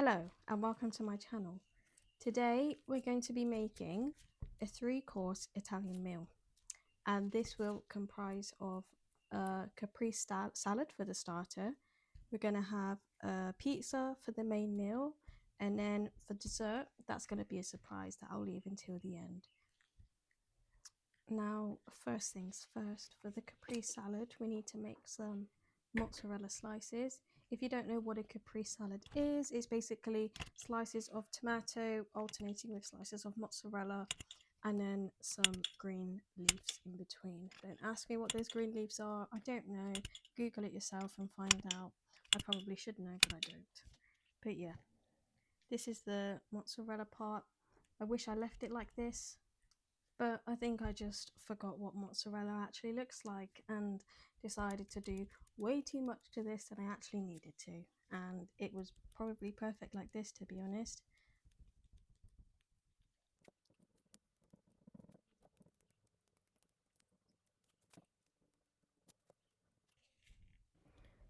Hello and welcome to my channel. Today we're going to be making a 3-course Italian meal, and this will comprise of a caprese salad for the starter. We're going to have a pizza for the main meal, and then for dessert that's going to be a surprise that I'll leave until the end. Now, first things first, for the caprese salad we need to make some mozzarella slices. If you don't know what a caprese salad is, it's basically slices of tomato alternating with slices of mozzarella and then some green leaves in between. Don't ask me what those green leaves are, I don't know. Google it yourself and find out. I probably should know, but I don't. But yeah, this is the mozzarella part. I wish I left it like this, but I think I just forgot what mozzarella actually looks like and decided to do way too much to this than I actually needed to, and it was probably perfect like this, to be honest.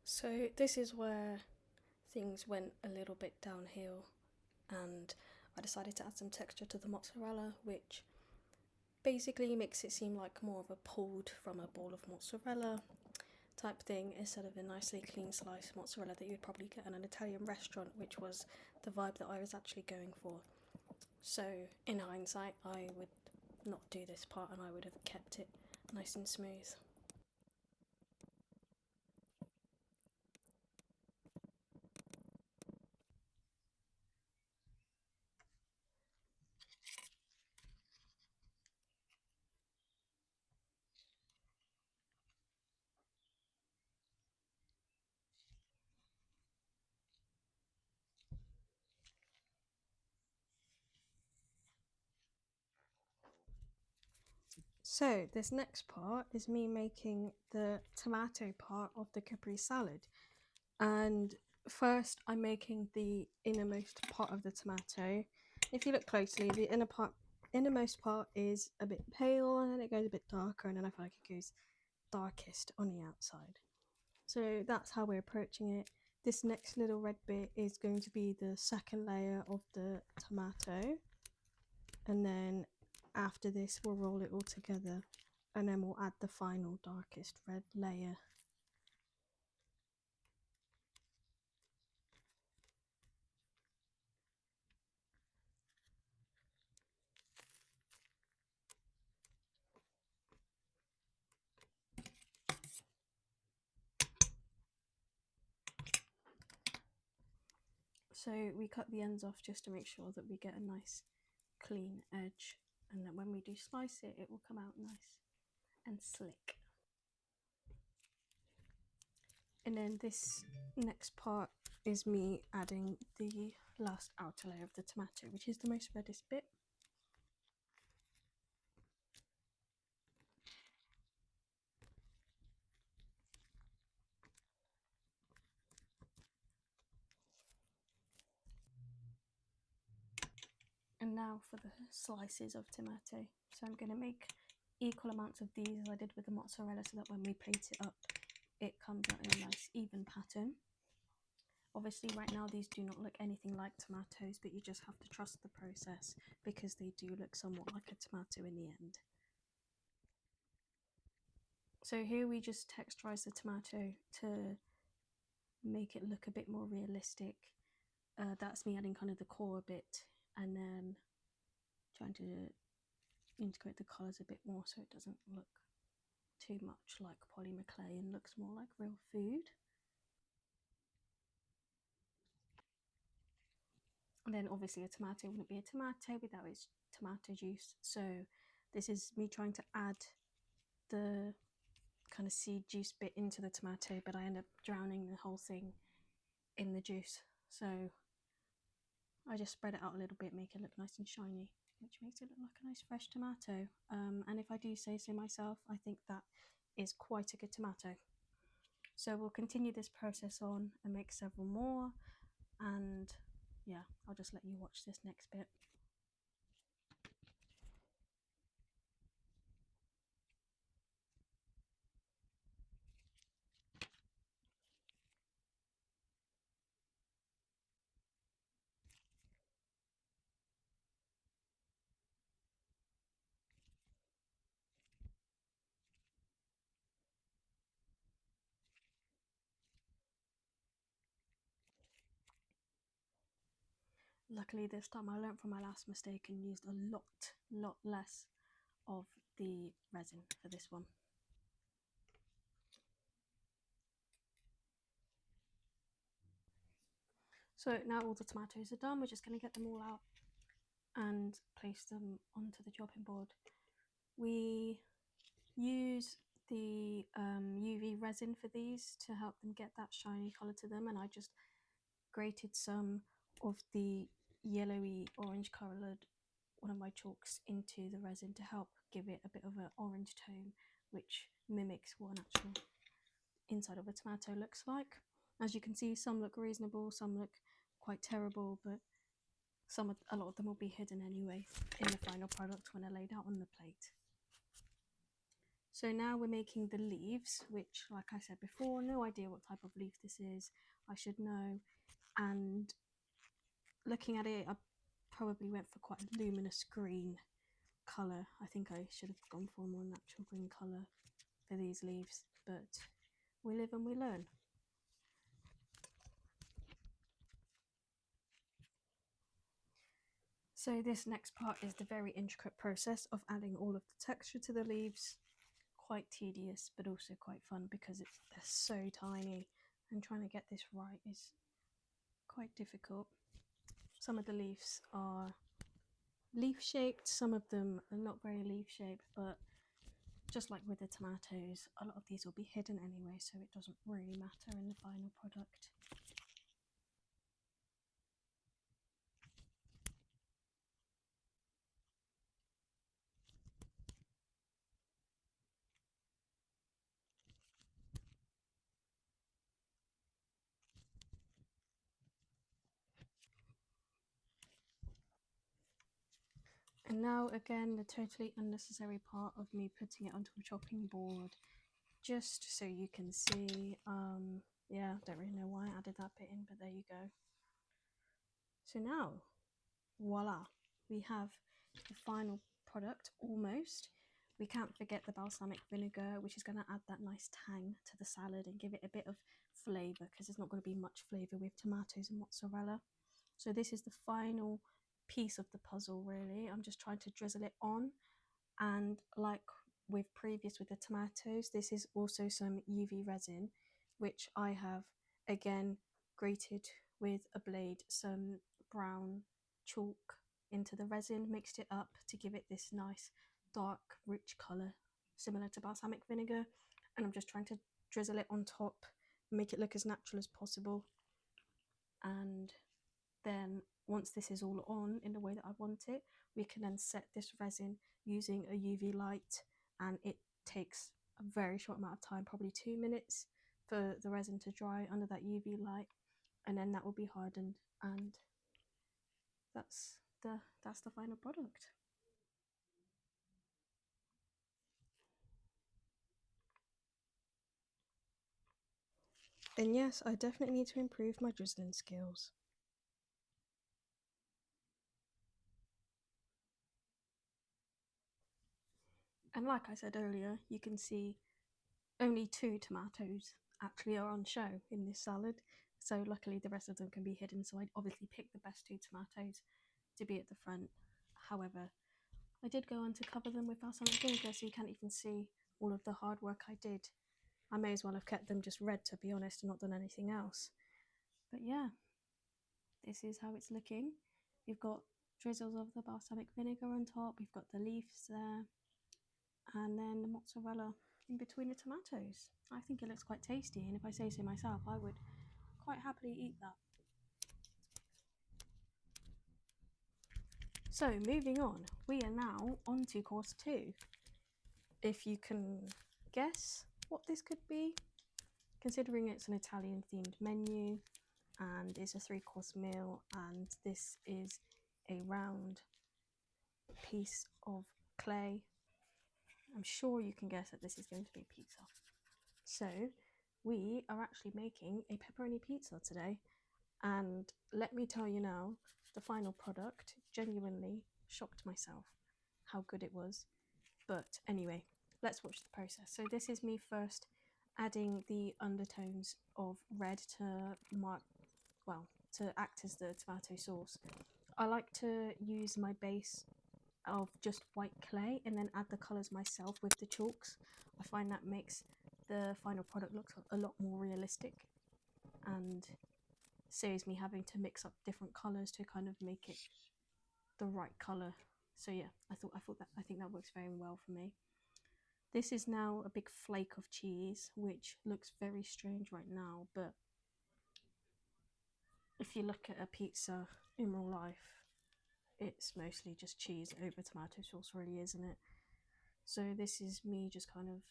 So this is where things went a little bit downhill, and I decided to add some texture to the mozzarella, which basically makes it seem like more of a pulled from a ball of mozzarella type thing, instead of a nicely clean sliced mozzarella that you'd probably get in an Italian restaurant, which was the vibe that I was actually going for. So in hindsight, I would not do this part and I would have kept it nice and smooth. So this next part is me making the tomato part of the caprese salad, and first I'm making the innermost part of the tomato. If you look closely, the innermost part is a bit pale, and then it goes a bit darker, and then I feel like it goes darkest on the outside. So that's how we're approaching it. This next little red bit is going to be the second layer of the tomato, and then after this we'll roll it all together, and then we'll add the final darkest red layer. So we cut the ends off just to make sure that we get a nice clean edge, and then when we do slice it, it will come out nice and slick. And then this next part is me adding the last outer layer of the tomato, which is the most reddest bit. And now for the slices of tomato. So I'm going to make equal amounts of these as I did with the mozzarella, so that when we plate it up, it comes out in a nice even pattern. Obviously right now these do not look anything like tomatoes, but you just have to trust the process because they do look somewhat like a tomato in the end. So here we just texturize the tomato to make it look a bit more realistic. That's me adding kind of the core bit, and then trying to integrate the colours a bit more so it doesn't look too much like polymer clay and looks more like real food. And then obviously a tomato wouldn't be a tomato without its tomato juice, so this is me trying to add the kind of seed juice bit into the tomato, but I end up drowning the whole thing in the juice, so I just spread it out a little bit, make it look nice and shiny, which makes it look like a nice fresh tomato. And if I do say so myself, I think that is quite a good tomato. So we'll continue this process on and make several more, and yeah, I'll just let you watch this next bit. Luckily this time I learnt from my last mistake and used a lot less of the resin for this one. So now all the tomatoes are done, we're just going to get them all out and place them onto the chopping board. We use the UV resin for these to help them get that shiny colour to them, and I just grated some of the yellowy orange coloured one of my chalks into the resin to help give it a bit of an orange tone, which mimics what an actual inside of a tomato looks like. As you can see, some look reasonable, some look quite terrible, but a lot of them will be hidden anyway in the final product when they're laid out on the plate. So now we're making the leaves, which, like I said before, no idea what type of leaf this is. I should know. And looking at it, I probably went for quite a luminous green colour. I think I should have gone for a more natural green colour for these leaves, but we live and we learn. So this next part is the very intricate process of adding all of the texture to the leaves. Quite tedious, but also quite fun because they're so tiny, and trying to get this right is quite difficult. Some of the leaves are leaf shaped, some of them are not very leaf shaped, but just like with the tomatoes, a lot of these will be hidden anyway, so it doesn't really matter in the final product. And now again, the totally unnecessary part of me putting it onto a chopping board, just so you can see. Yeah, don't really know why I added that bit in, but there you go. So now, voila, we have the final product almost. We can't forget the balsamic vinegar, which is going to add that nice tang to the salad and give it a bit of flavour, because there's not going to be much flavour with tomatoes and mozzarella. So this is the final piece of the puzzle, really. I'm just trying to drizzle it on, and like with the tomatoes, this is also some UV resin, which I have again grated with a blade some brown chalk into the resin, mixed it up to give it this nice dark rich colour similar to balsamic vinegar, and I'm just trying to drizzle it on top, make it look as natural as possible. And then once this is all on in the way that I want it, we can then set this resin using a UV light, and it takes a very short amount of time, probably 2 minutes, for the resin to dry under that UV light, and then that will be hardened, and that's the final product. And yes, I definitely need to improve my drizzling skills. And like I said earlier, you can see only 2 tomatoes actually are on show in this salad, so luckily the rest of them can be hidden, so I obviously picked the best 2 tomatoes to be at the front. However, I did go on to cover them with balsamic vinegar, so you can't even see all of the hard work I did. I may as well have kept them just red, to be honest, and not done anything else. But yeah, this is how it's looking. We've got drizzles of the balsamic vinegar on top, we've got the leaves there, and then the mozzarella in between the tomatoes. I think it looks quite tasty, and if I say so myself, I would quite happily eat that. So moving on, we are now on to course 2. If you can guess what this could be, considering it's an Italian themed menu and it's a 3-course meal, and this is a round piece of clay, I'm sure you can guess that this is going to be pizza. So we are actually making a pepperoni pizza today, and let me tell you now, the final product genuinely shocked myself how good it was. But anyway, let's watch the process. So this is me first adding the undertones of red to act as the tomato sauce. I like to use my base of just white clay and then add the colours myself with the chalks. I find that makes the final product look a lot more realistic and saves me having to mix up different colours to kind of make it the right colour. So yeah, I think that works very well for me. This is now a big flake of cheese, which looks very strange right now, but if you look at a pizza in real life, it's mostly just cheese over tomato sauce, really, isn't it? So this is me just kind of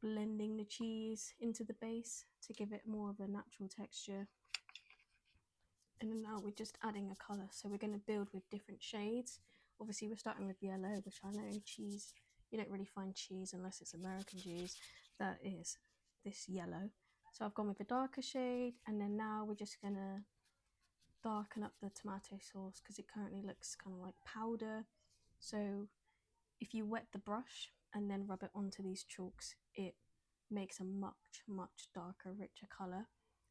blending the cheese into the base to give it more of a natural texture. And then now we're just adding a colour, so we're going to build with different shades. Obviously we're starting with yellow, which I know cheese, you don't really find cheese unless it's American cheese that is this yellow. So I've gone with a darker shade, and then now we're just going to darken up the tomato sauce because it currently looks kind of like powder. So if you wet the brush and then rub it onto these chalks, it makes a much darker, richer colour,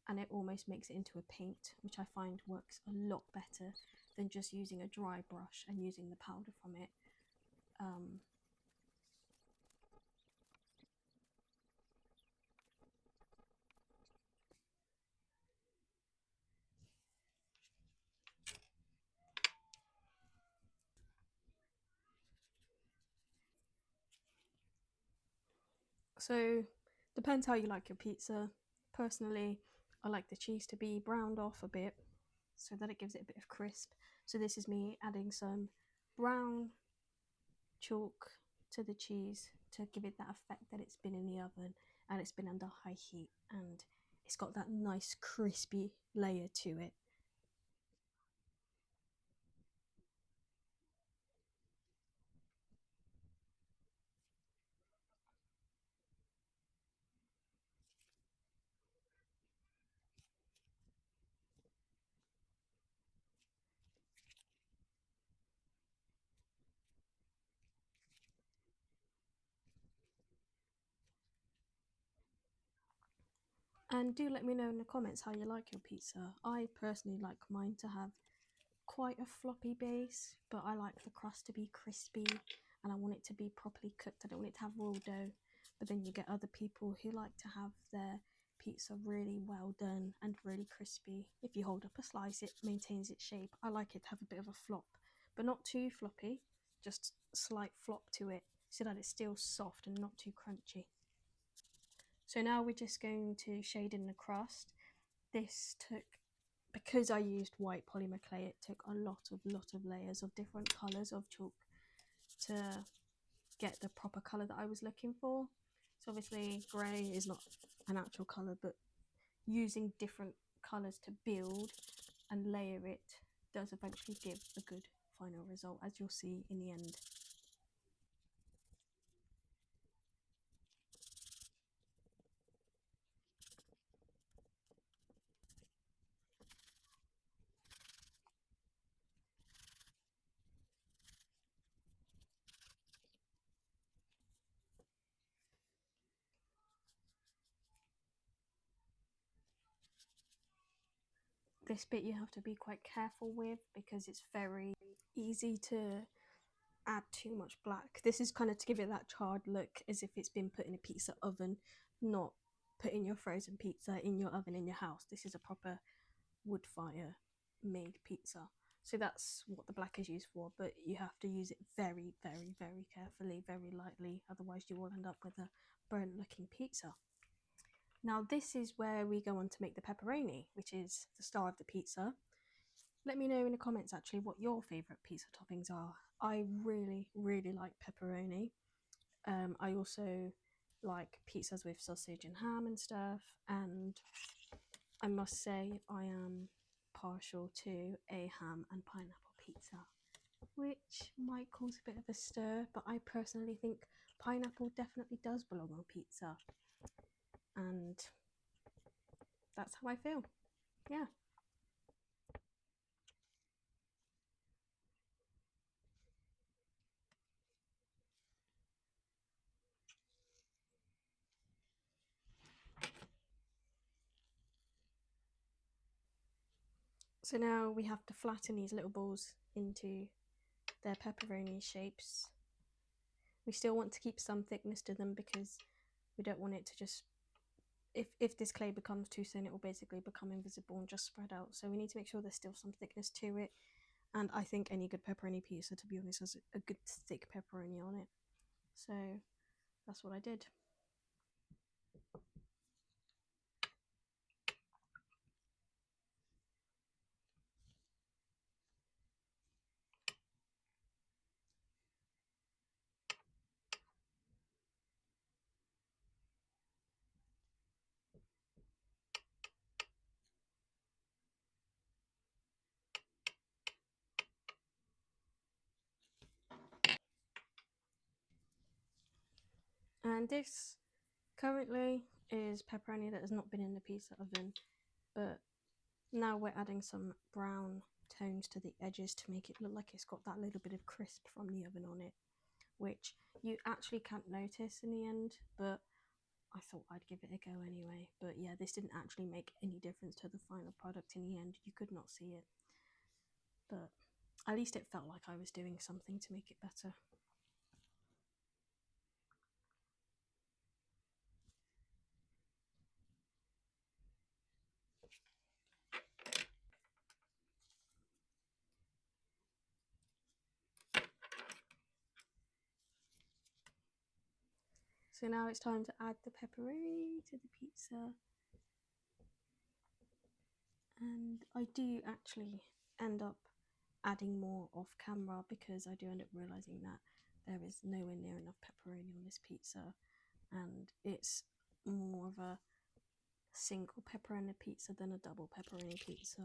and it almost makes it into a paint, which I find works a lot better than just using a dry brush and using the powder from it. So depends how you like your pizza. Personally, I like the cheese to be browned off a bit so that it gives it a bit of crisp. So this is me adding some brown chalk to the cheese to give it that effect that it's been in the oven and it's been under high heat and it's got that nice crispy layer to it. And do let me know in the comments how you like your pizza. I personally like mine to have quite a floppy base, but I like the crust to be crispy and I want it to be properly cooked. I don't want it to have raw dough. But then you get other people who like to have their pizza really well done and really crispy. If you hold up a slice, it maintains its shape. I like it to have a bit of a flop, but not too floppy, just a slight flop to it so that it's still soft and not too crunchy. So now we're just going to shade in the crust. This took, because I used white polymer clay, it took a lot of layers of different colours of chalk to get the proper colour that I was looking for. So obviously grey is not an actual colour, but using different colours to build and layer it does eventually give a good final result, as you'll see in the end. This bit you have to be quite careful with because it's very easy to add too much black. This is kind of to give it that charred look as if it's been put in a pizza oven, not putting your frozen pizza in your oven in your house. This is a proper wood fire made pizza. So that's what the black is used for, but you have to use it very carefully, very lightly, otherwise you will end up with a burnt looking pizza. Now this is where we go on to make the pepperoni, which is the star of the pizza. Let me know in the comments actually what your favourite pizza toppings are. I really like pepperoni. I also like pizzas with sausage and ham and stuff, and I must say I am partial to a ham and pineapple pizza, which might cause a bit of a stir, but I personally think pineapple definitely does belong on pizza, and that's how I feel. Yeah. So now we have to flatten these little balls into their pepperoni shapes. We still want to keep some thickness to them because we don't want it to just, if this clay becomes too thin, it will basically become invisible and just spread out. So we need to make sure there's still some thickness to it. And I think any good pepperoni pizza, to be honest, has a good thick pepperoni on it. So that's what I did. And this currently is pepperoni that has not been in the pizza oven, but now we're adding some brown tones to the edges to make it look like it's got that little bit of crisp from the oven on it, which you actually can't notice in the end, but I thought I'd give it a go anyway. But yeah, this didn't actually make any difference to the final product in the end. You could not see it, but at least it felt like I was doing something to make it better. So now it's time to add the pepperoni to the pizza. And I do actually end up adding more off camera because I do end up realizing that there is nowhere near enough pepperoni on this pizza, and it's more of a single pepperoni pizza than a double pepperoni pizza.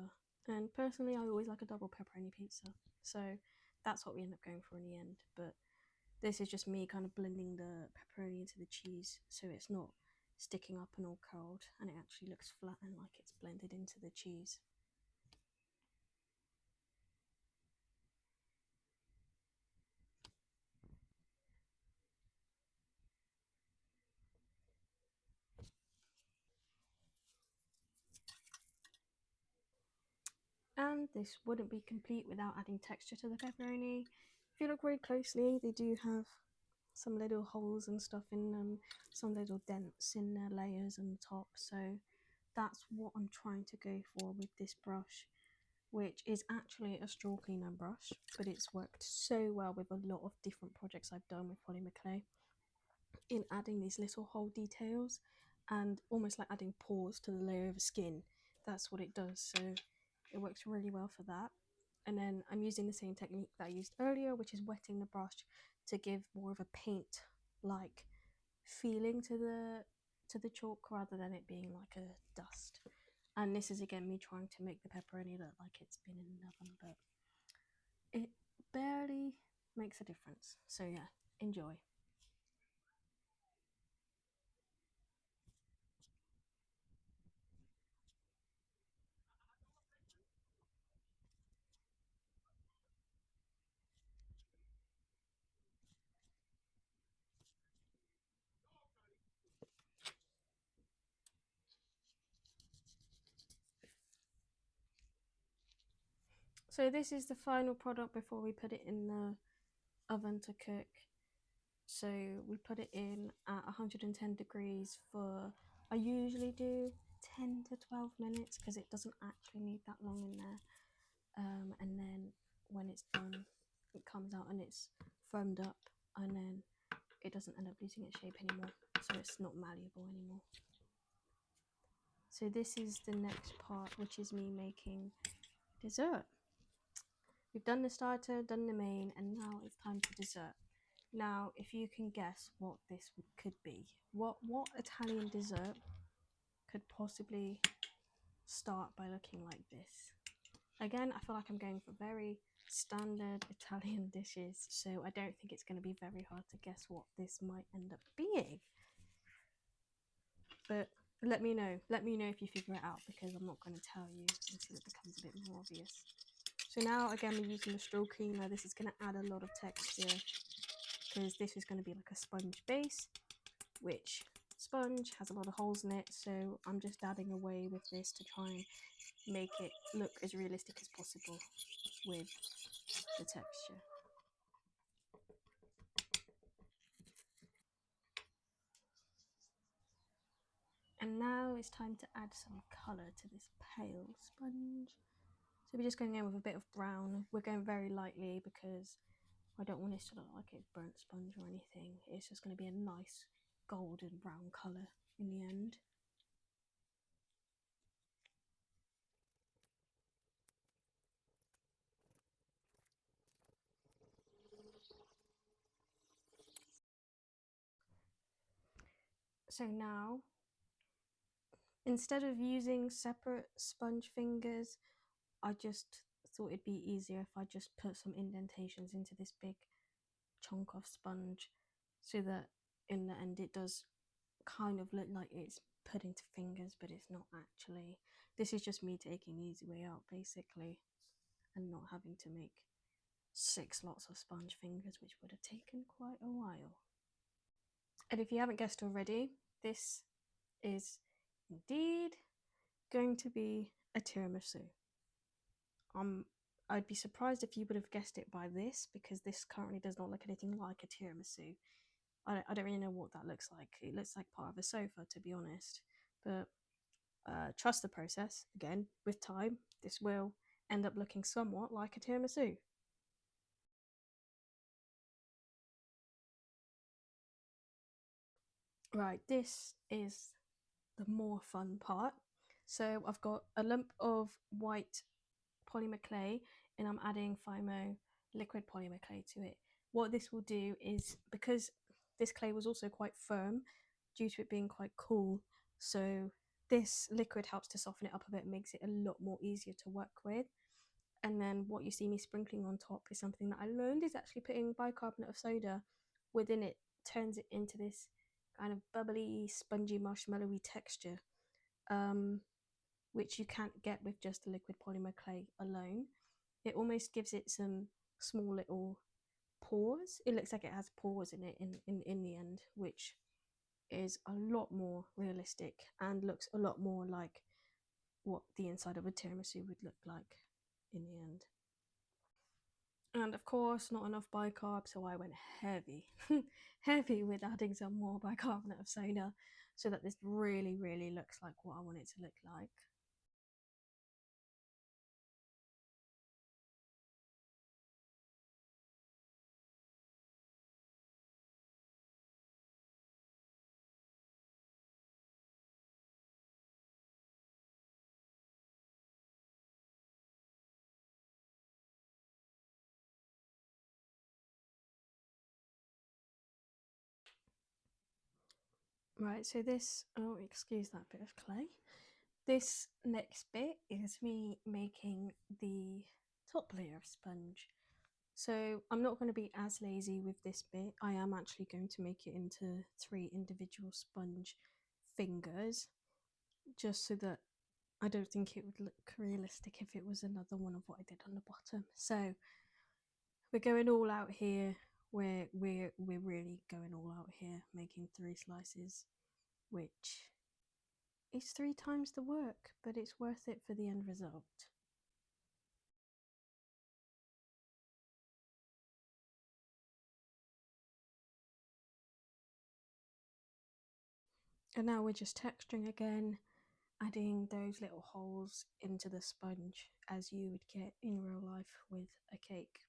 And personally, I always like a double pepperoni pizza, so that's what we end up going for in the end. But this is just me kind of blending the pepperoni into the cheese so it's not sticking up and all curled, and it actually looks flat and like it's blended into the cheese. And this wouldn't be complete without adding texture to the pepperoni. If you look very closely, they do have some little holes and stuff in them, some little dents in their layers and the top, so that's what I'm trying to go for with this brush, which is actually a straw cleaner brush, but it's worked so well with a lot of different projects I've done with Polymerclay in adding these little hole details and almost like adding pores to the layer of skin. That's what it does, so it works really well for that. And then I'm using the same technique that I used earlier, which is wetting the brush to give more of a paint like feeling to the chalk rather than it being like a dust. And this is again me trying to make the pepperoni look like it's been in the oven, but it barely makes a difference. So yeah, enjoy. So this is the final product before we put it in the oven to cook. So we put it in at 110 degrees for, I usually do 10 to 12 minutes because it doesn't actually need that long in there. And then when it's done, it comes out and it's firmed up, and then it doesn't end up losing its shape anymore, so it's not malleable anymore. So this is the next part, which is me making dessert. We've done the starter, done the main, and now it's time for dessert. Now, if you can guess what this could be, what Italian dessert could possibly start by looking like this? Again, I feel like I'm going for very standard Italian dishes, so I don't think it's going to be very hard to guess what this might end up being. But let me know if you figure it out, because I'm not going to tell you until it becomes a bit more obvious. So now again, we're using the straw cleaner. This is going to add a lot of texture because this is going to be like a sponge base, which sponge has a lot of holes in it, so I'm just dabbing away with this to try and make it look as realistic as possible with the texture. And now it's time to add some colour to this pale sponge. So we're just going in with a bit of brown. We're going very lightly because I don't want this to look like it's burnt sponge or anything. It's just going to be a nice golden brown colour in the end. So now, instead of using separate sponge fingers, I just thought it'd be easier if I just put some indentations into this big chunk of sponge, so that in the end it does kind of look like it's put into fingers, but it's not actually. This is just me taking the easy way out basically, and not having to make 6 lots of sponge fingers, which would have taken quite a while. And if you haven't guessed already, this is indeed going to be a tiramisu. I'd be surprised if you would have guessed it by this, because this currently does not look anything like a tiramisu. I don't really know what that looks like. It looks like part of a sofa, to be honest. But trust the process. Again, with time, this will end up looking somewhat like a tiramisu. Right, this is the more fun part. So I've got a lump of white polymer clay, and I'm adding FIMO liquid polymer clay to it. What this will do is, because this clay was also quite firm due to it being quite cool, so this liquid helps to soften it up a bit and makes it a lot more easier to work with. And then what you see me sprinkling on top is something that I learned is actually putting bicarbonate of soda within it, turns it into this kind of bubbly, spongy, marshmallowy texture, which you can't get with just the liquid polymer clay alone. It almost gives it some small little pores. It looks like it has pores in it in the end, which is a lot more realistic and looks a lot more like what the inside of a tiramisu would look like in the end. And of course, not enough bicarb, so I went heavy, heavy with adding some more bicarbonate of soda, so that this really, really looks like what I want it to look like. Right, so this, oh, excuse that bit of clay. This next bit is me making the top layer of sponge. So I'm not going to be as lazy with this bit. I am actually going to make it into 3 individual sponge fingers, just so that I don't think it would look realistic if it was another one of what I did on the bottom. So we're going all out here. We're really going all out here, making 3 slices, which is 3 times the work, but it's worth it for the end result. And now we're just texturing again, adding those little holes into the sponge as you would get in real life with a cake.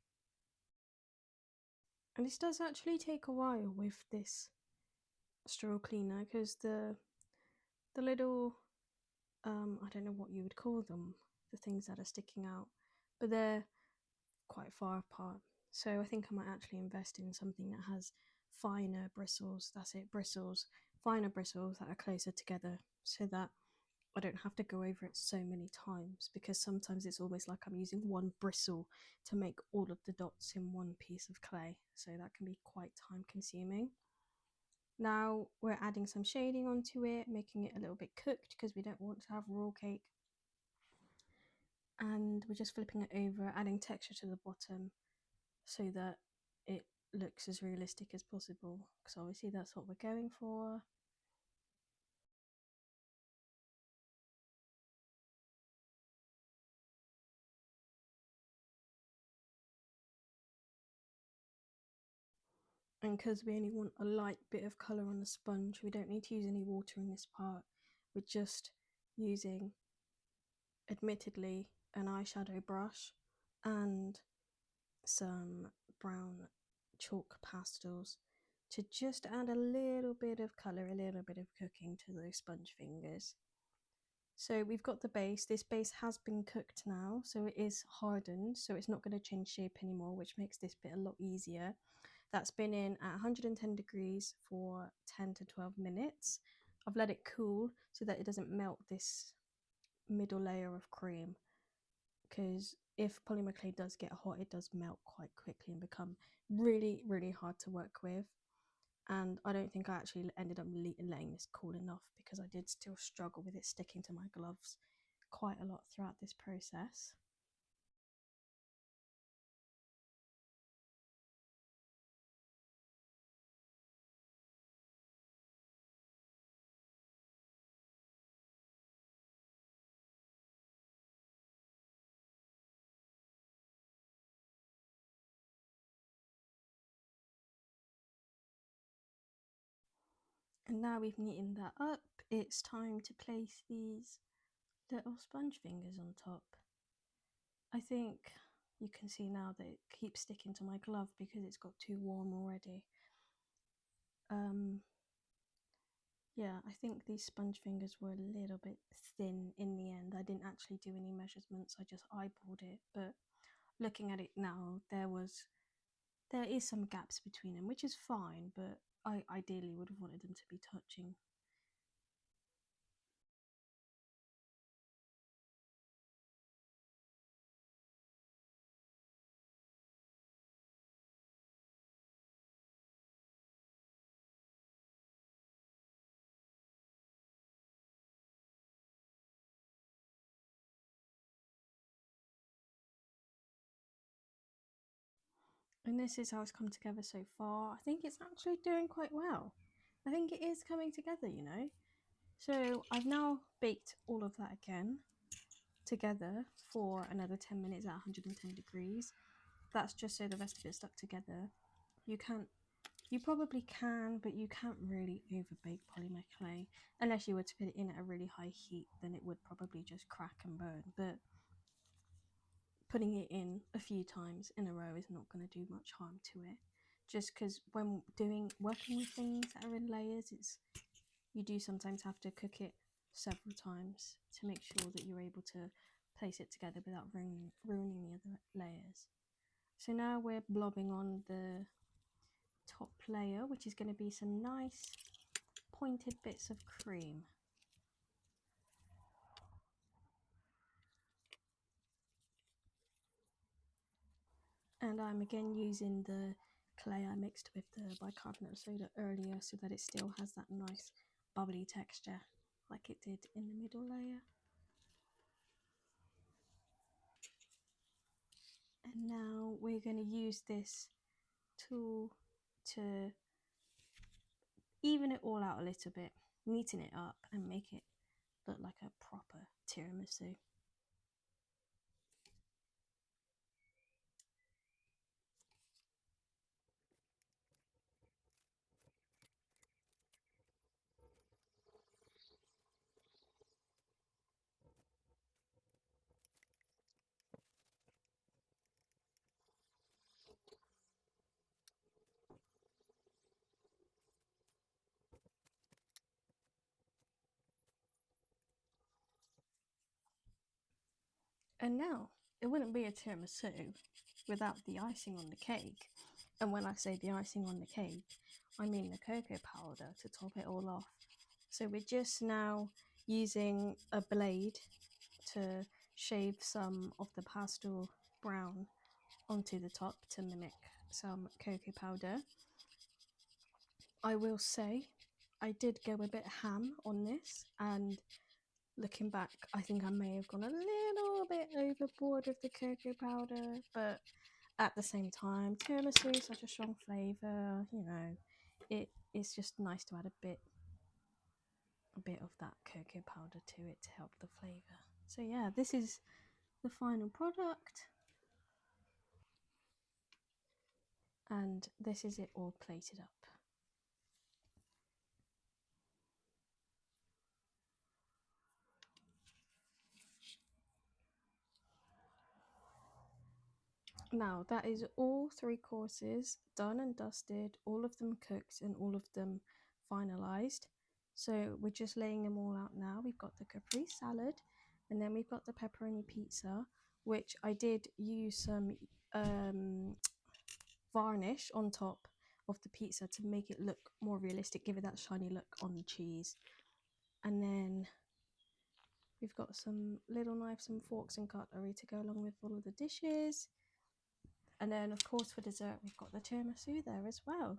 And this does actually take a while with this straw cleaner, because the little I don't know what you would call them, the things that are sticking out, but they're quite far apart. So I think I might actually invest in something that has finer bristles. That's it, bristles, finer bristles that are closer together, so that I don't have to go over it so many times, because sometimes it's almost like I'm using one bristle to make all of the dots in one piece of clay, so that can be quite time consuming. Now we're adding some shading onto it, making it a little bit cooked because we don't want to have raw cake. And we're just flipping it over, adding texture to the bottom so that it looks as realistic as possible, because obviously that's what we're going for. And because we only want a light bit of colour on the sponge, we don't need to use any water in this part. We're just using, admittedly, an eyeshadow brush and some brown chalk pastels to just add a little bit of colour, a little bit of cooking to those sponge fingers. So we've got the base. This base has been cooked now, so it is hardened, so it's not going to change shape anymore, which makes this bit a lot easier. That's been in at 110 degrees for 10 to 12 minutes. I've let it cool so that it doesn't melt this middle layer of cream, because if polymer clay does get hot, it does melt quite quickly and become really, really hard to work with. And I don't think I actually ended up letting this cool enough, because I did still struggle with it sticking to my gloves quite a lot throughout this process. And now we've neatened that up, it's time to place these little sponge fingers on top. I think you can see now that it keeps sticking to my glove because it's got too warm already. Yeah, I think these sponge fingers were a little bit thin in the end. I didn't actually do any measurements, I just eyeballed it, but looking at it now, there is some gaps between them, which is fine, but I ideally would have wanted them to be touching. And this is how it's come together so far. I think it's actually doing quite well. I think it is coming together, you know. So I've now baked all of that again together for another 10 minutes at 110 degrees. That's just so the rest of it stuck together. You probably can, but you can't really overbake polymer clay. Unless you were to put it in at a really high heat, then it would probably just crack and burn. But putting it in a few times in a row is not going to do much harm to it. Just because when working with things that are in layers, you do sometimes have to cook it several times to make sure that you're able to place it together without ruining the other layers. So now we're blobbing on the top layer, which is going to be some nice pointed bits of cream. And I'm again using the clay I mixed with the bicarbonate soda earlier so that it still has that nice bubbly texture like it did in the middle layer. And now we're going to use this tool to even it all out a little bit, neaten it up and make it look like a proper tiramisu. And now, it wouldn't be a tiramisu without the icing on the cake. And when I say the icing on the cake, I mean the cocoa powder to top it all off. So we're just now using a blade to shave some of the pastel brown onto the top to mimic some cocoa powder. I will say I did go a bit ham on this, and looking back, I think I may have gone a little bit overboard with the cocoa powder, but at the same time, tiramisu is such a strong flavour, you know, it's just nice to add a bit of that cocoa powder to it to help the flavour. So yeah, this is the final product. And this is it all plated up. Now that is all 3 courses done and dusted, all of them cooked and all of them finalized. So we're just laying them all out now. We've got the caprese salad, and then we've got the pepperoni pizza, which I did use some varnish on top of the pizza to make it look more realistic, give it that shiny look on the cheese. And then we've got some little knives and forks and cutlery to go along with all of the dishes. And then of course for dessert we've got the tiramisu there as well.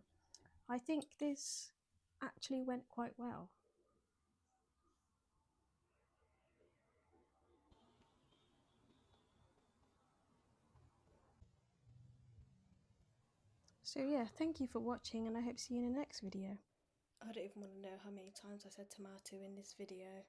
I think this actually went quite well. So yeah, thank you for watching, and I hope to see you in the next video. I don't even want to know how many times I said tomato in this video.